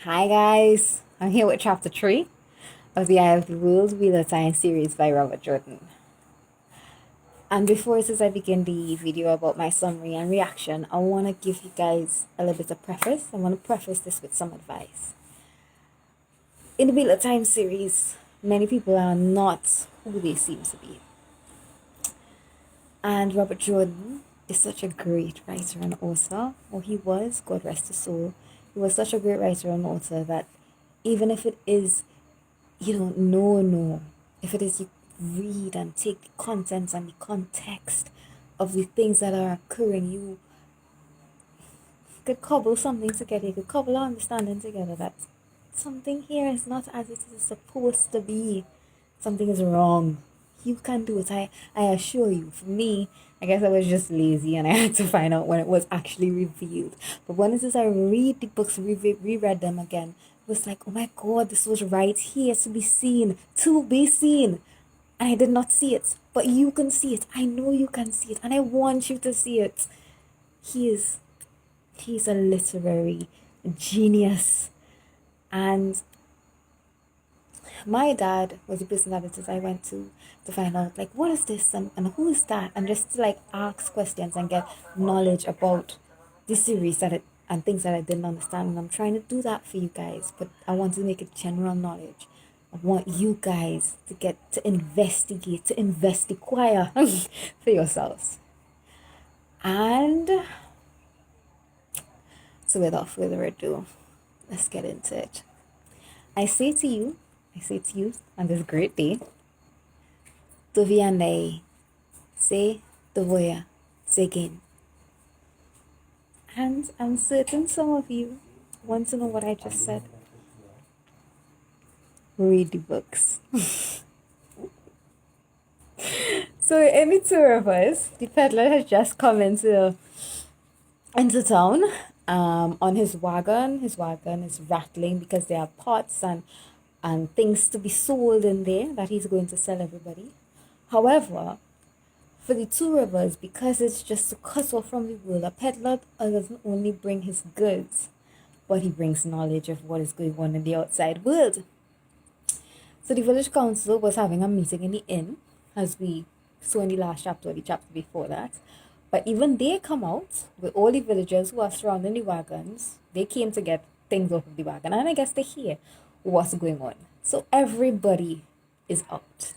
Hi guys, I'm here with chapter 3 of the Eye of the World Wheel of Time series by Robert Jordan. And before as I begin the video about my summary and reaction, I want to give you guys a little bit of preface. I want to preface this with some advice. In the Wheel of Time series, many people are not who they seem to be. And Robert Jordan is such a great writer and author, or he was, God rest his soul. He was such a great writer and author that even if it is you don't know, if it is you read and take the content and the context of the things that are occurring, you could cobble something together, you could cobble understanding together that something here is not as it is supposed to be. Something is wrong. You can do it. I assure you. For me, I guess I was just lazy and I had to find out when it was actually revealed. But when it is I read the books, reread them again, it was like, oh my God, this was right here to be seen. To be seen. And I did not see it. But you can see it. I know you can see it. And I want you to see it. He's a literary genius. And my dad was the person that I went to find out, like, what is this and who is that? And just to, like, ask questions and get knowledge about the series and things that I didn't understand. And I'm trying to do that for you guys, but I want to make it general knowledge. I want you guys to get to investigate, to inquire for yourselves. And so without further ado, let's get into it. I say to you on this great day, Toviandai, say Tovoya, Segin. And I'm certain some of you want to know what I just said. Read the books. So in the two of us, the peddler has just come into town on his wagon. His wagon is rattling because there are pots and things to be sold in there that he's going to sell everybody. However, for the two rivers, because it's just to cut off from the world, a peddler doesn't only bring his goods, but he brings knowledge of what is going on in the outside world. So the village council was having a meeting in the inn, as we saw in the last chapter or the chapter before that. But even they come out with all the villagers who are surrounding the wagons. They came to get things off of the wagon, and I guess they hear what's going on. So everybody is out.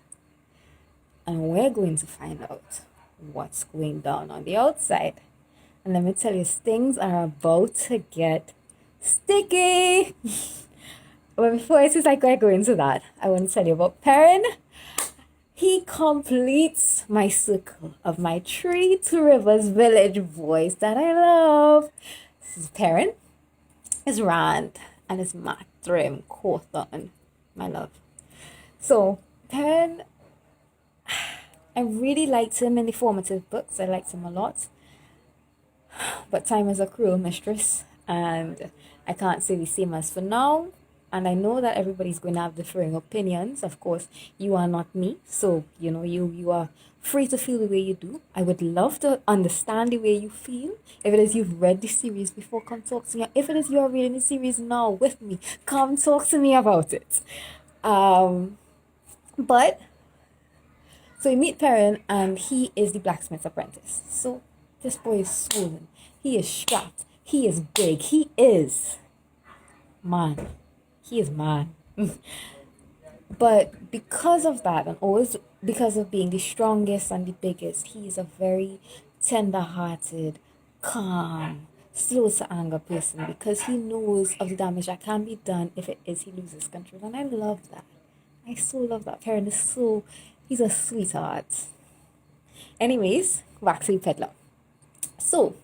And we're going to find out what's going down on the outside. And let me tell you, things are about to get sticky. But before I go into that, I want to tell you about Perrin. He completes my circle of my Tree to Rivers village voice that I love. This is Perrin, his Rand, and his Matrim Cawthorn, my love. So, Perrin, I really liked him in the formative books. I liked him a lot. But time is a cruel mistress, and I can't say the same as for now. And I know that everybody's going to have differing opinions. Of course, you are not me, so you are free to feel the way you do. I would love to understand the way you feel. If it is you've read the series before, come talk to me. If it is you are reading the series now with me, come talk to me about it. But so you meet Perrin, and he is the blacksmith's apprentice. So this boy is swollen. He is strapped. He is big. He is man. He is man. But because of that, and always because of being the strongest and the biggest, he is a very tender-hearted, calm, slow to anger person, because he knows of the damage that can be done if it is he loses control. And I love that. I so love that. Perrin is he's a sweetheart. Anyways, back to the peddler. So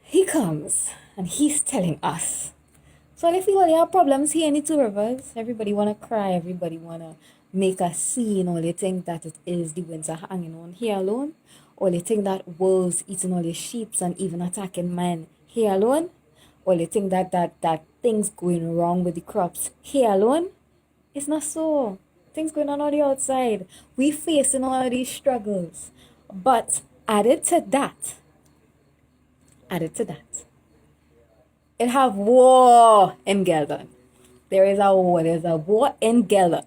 he comes and he's telling us. So I feel all have problems here in the two rivers. Everybody wanna cry, everybody wanna make a scene, or they think that it is the winds are hanging on here alone, or they think that wolves eating all the sheep and even attacking men here alone, or they think that things going wrong with the crops here alone. It's not so. Things going on the outside. We facing all of these struggles. But added to that, it have war in Geldon. There is a war. There's a war in Geldon.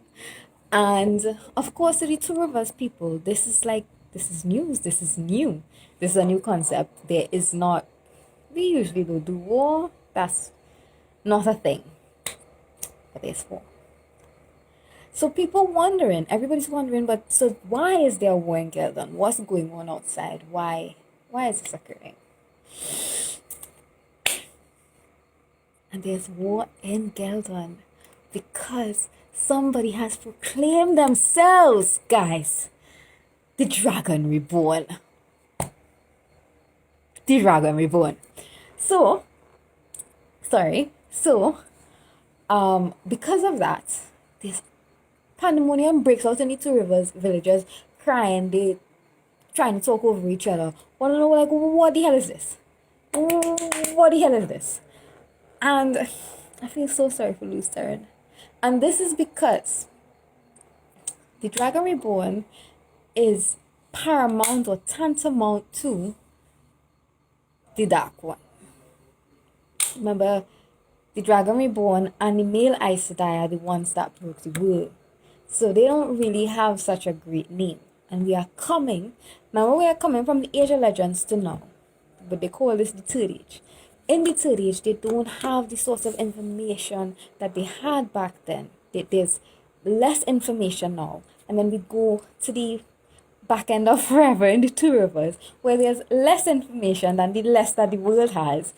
And of course, to the two of us people, this is news. This is new. This is a new concept. There is not, we usually don't do war. That's not a thing. But there's war. So people wondering, everybody's wondering, but so why is there a war in Geldon? What's going on outside? Why is this occurring? And there's war in Geldon because somebody has proclaimed themselves, guys, the Dragon Reborn. The Dragon Reborn. So, because of that, this pandemonium breaks out in the Two Rivers villagers crying. They trying to talk over each other. Want to know, like, what the hell is this? What the hell is this? And I feel so sorry for Lucerne. And this is because the Dragon Reborn is paramount or tantamount to the Dark One. Remember, the Dragon Reborn and the male Aes Sedai are the ones that broke the world. So they don't really have such a great name. And we are coming from the Age of Legends to now. But they call this the Third Age. In the Third Age, they don't have the source of information that they had back then. There's less information now. And then we go to the back end of Forever in the Two Rivers, where there's less information than the less that the world has.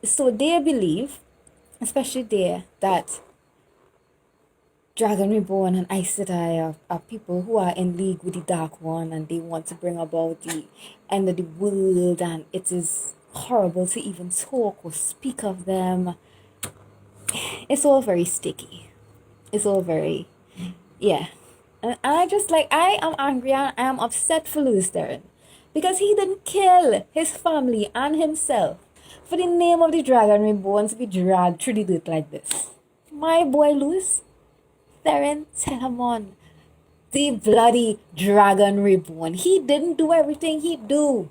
So they believe, especially there, that Dragon Reborn and Aes Sedai are people who are in league with the Dark One, and they want to bring about the end of the world, and it is horrible to even talk or speak of them. It's all very sticky. It's all very, yeah. And I am angry and I am upset for Lucerne because he didn't kill his family and himself for the name of the Dragon Reborn to be dragged through the dirt like this. My boy Luce, Theron Telemon, the bloody Dragon Reborn. He didn't do everything he do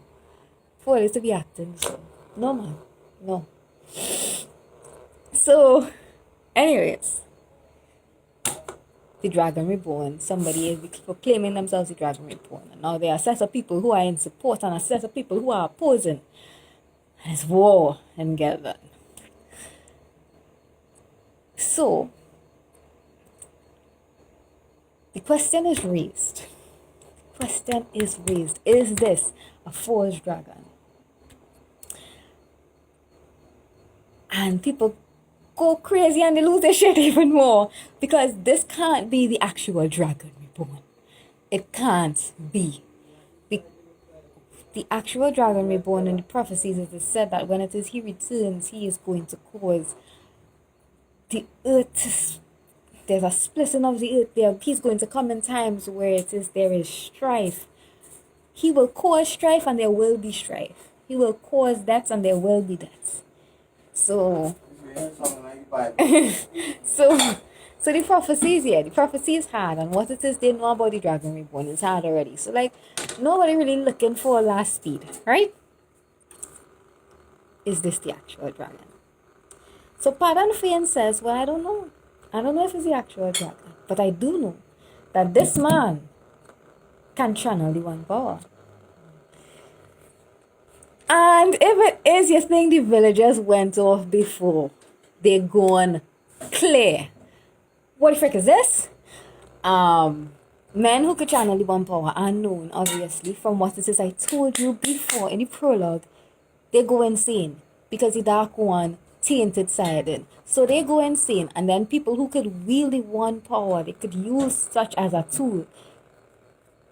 for it to be acting. So, no man, no. So, anyways, the Dragon Reborn, somebody is proclaiming themselves the Dragon Reborn. And now there are a set of people who are in support and a set of people who are opposing. And it's war in Geldon. So, the question is raised. Is this a forged dragon? And people go crazy and they lose their shit even more because this can't be the actual Dragon Reborn. It can't be. The actual Dragon Reborn in the prophecies, it is said that when it is he returns, he is going to cause the earth. There's a splitting of the earth there. He's going to come in times where there is strife. He will cause strife and there will be strife. He will cause deaths and there will be deaths. So the prophecy is hard, and what it is they know about the Dragon Reborn is hard already. So nobody really looking for a last speed, right? Is this the actual dragon? So Padan Fain says, well, I don't know. I don't know if it's the actual dragon, but I do know that this man can channel the one power. And if it is, you think the villagers went off before they gone clear. What the frick is this? Men who could channel the one power are known, obviously, from what it is I told you before in the prologue. They go insane because the Dark One tainted Sidon. So they go insane, and then people who could wield the one power, they could use such as a tool.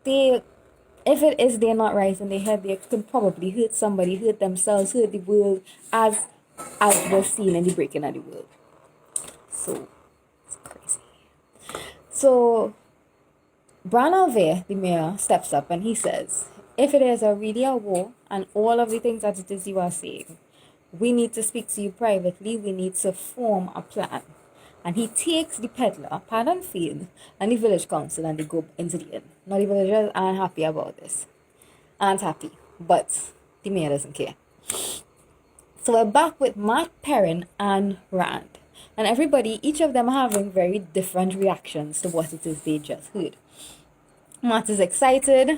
If it is they're not right in their head, they could probably hurt somebody, hurt themselves, hurt the world, as was seen in the breaking of the world. So it's crazy. So Bran Alvear, the mayor, steps up and he says, if it is really a war and all of the things that it is you are saying, we need to speak to you privately. We need to form a plan. And he takes the peddler, Padan Fain, and the village council, and they go into the inn. Now the villagers aren't happy about this. Aren't happy. But the mayor doesn't care. So we're back with Matt, Perrin, and Rand. And everybody, each of them are having very different reactions to what it is they just heard. Matt is excited,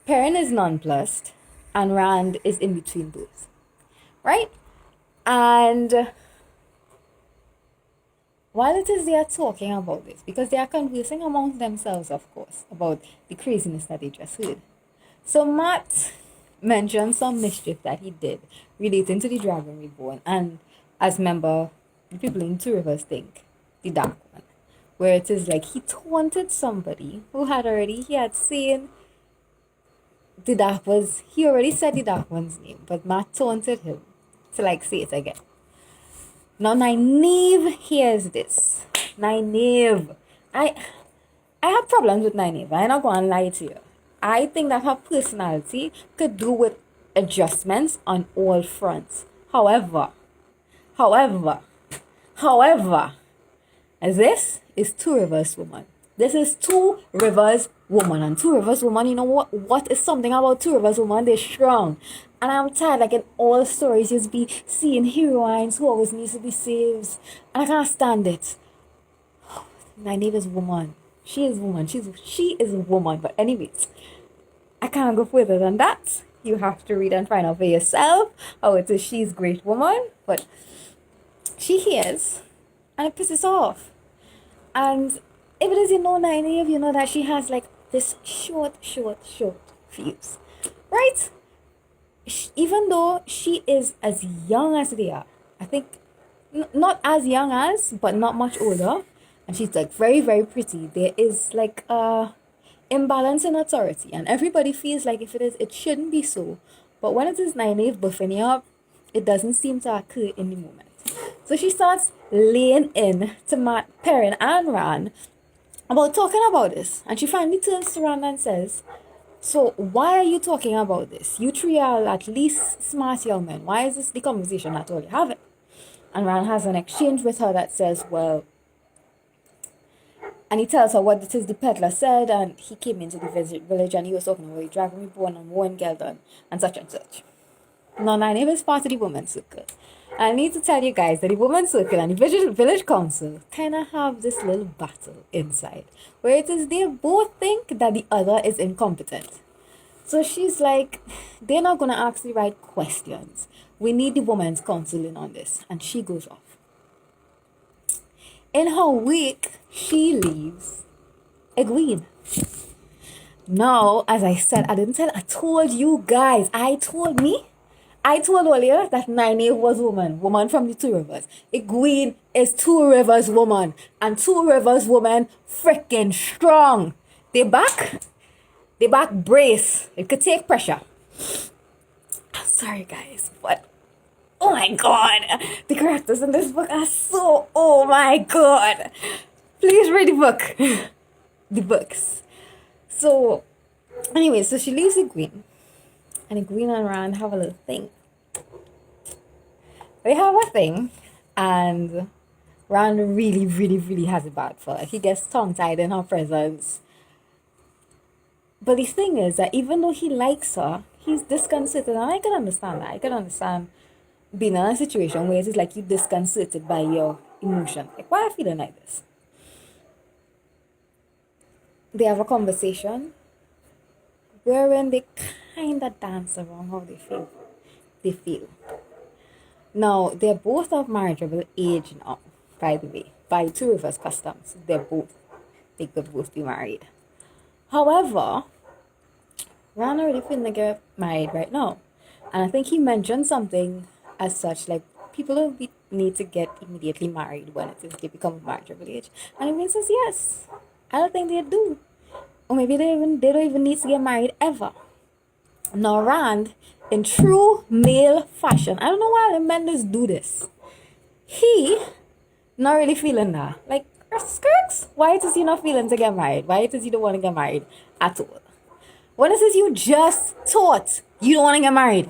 Perrin is nonplussed, and Rand is in between both. Right? And while it is they are talking about this, because they are conversing among themselves, of course, about the craziness that they just heard. So Matt mentioned some mischief that he did relating to the Dragon Reborn, and as member, the people in Two Rivers think the Dark One, where it is like he taunted somebody who he had seen he already said the Dark One's name, but Matt taunted him to say it again. Now Nynaeve hears this. Nynaeve. I have problems with Nynaeve. I'm not going to lie to you. I think that her personality could do with adjustments on all fronts. However, as this is Two Rivers woman. This is Two Rivers woman. And Two Rivers woman, you know what is something about Two Rivers woman? They're strong. And I'm tired, in all stories, you'll be seeing heroines who always needs to be saved. And I can't stand it. Nynaeve is woman. She is woman. She is a woman. But anyways, I can't go further than that. You have to read and find out for yourself how it is she's great woman. But she hears, and it pisses off. And if it is Nynaeve, you know that she has this short fuse. Right? Even though she is as young as they are, I think not as young as, but not much older, and she's very, very pretty. There is imbalance in authority, and everybody feels like if it is, it shouldn't be so. But when it is Nynaeve buffing you up, it doesn't seem to occur in the moment. So she starts laying in to Matt, Perrin, and Rand about talking about this, and she finally turns to Rand and says, "So why are you talking about this? You three are at least smart young men. Why is this the conversation that all you having?" And Rand has an exchange with her that says, well, and he tells her what it is the peddler said, and he came into the village and he was talking about the Dragon Reborn and Warren Geldon and such and such. Now, Nynaeve is part of the women's circle. I need to tell you guys that the women's circle and the village council kind of have this little battle inside, where it is they both think that the other is incompetent. So she's like, they're not going to ask the right questions. We need the women's council in on this. And she goes off. In her wake, she leaves Egwene. Now, as I said, I told you guys, I told earlier that Nynaeve was woman from the Two Rivers. Egwene is Two Rivers woman, and Two Rivers woman freaking strong. They back brace. It could take pressure. I'm sorry guys, but oh my god, the characters in this book are so, oh my god. Please read the book. The books. So anyway, so she leaves Egwene, and Egwene and Rand have a little thing. They have a thing, and Rand really, really, really has it bad for her. He gets tongue-tied in her presence. But the thing is that even though he likes her, he's disconcerted, and I can understand that. I can understand being in a situation where it is like you're disconcerted by your emotion. Like, why are you feeling like this? They have a conversation wherein they kind of dance around how they feel. Now, they're both of marriageable age now, by the way. By Two Rivers customs, they could both be married. However, Ron already feeling to get married right now. And I think he mentioned something as such, like people don't need to get immediately married when it is they become of marriageable age. And Elaine says yes. I don't think they do. Or maybe they don't even need to get married ever. Now Rand, in true male fashion, I don't know why the men just do this. He not really feeling that. Like, skirks, why does he not feeling to get married? Why does he don't want to get married at all? When it says you just thought you don't want to get married.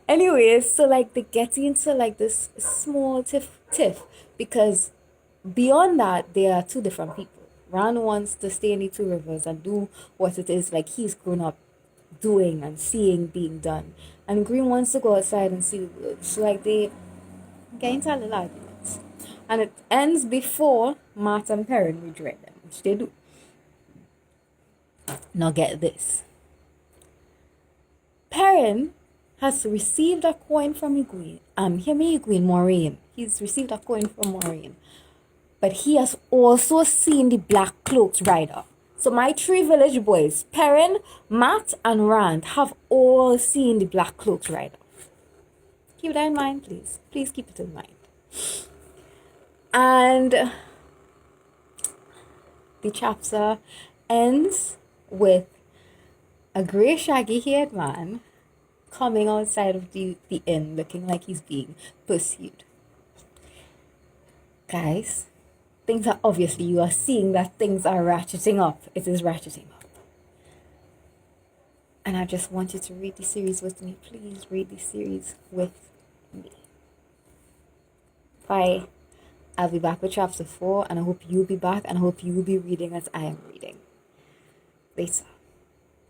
Anyways, so like they get into like this small tiff because beyond that they are two different people. Rand wants to stay in the Two Rivers and do what it is like he's grown up doing and seeing being done. And Green wants to go outside and see the world. So like they get into a little arguments. And it ends before Matt and Perrin rejoin them, which they do. Now get this. Perrin has received a coin from Egwene. Egwene, Maureen. He's received a coin from Maureen. But he has also seen the Black Cloaked Rider. So my three village boys, Perrin, Matt, and Rand, have all seen the Black Cloaked Rider. Keep that in mind, please. Please keep it in mind. And the chapter ends with a grey shaggy-haired man coming outside of the inn looking like he's being pursued. Guys, things are obviously, you are seeing that things are ratcheting up. It is ratcheting up. And I just want you to read the series with me. Please read the series with me. Bye. I'll be back with chapter 4, and I hope you'll be back, and I hope you'll be reading as I am reading. Later.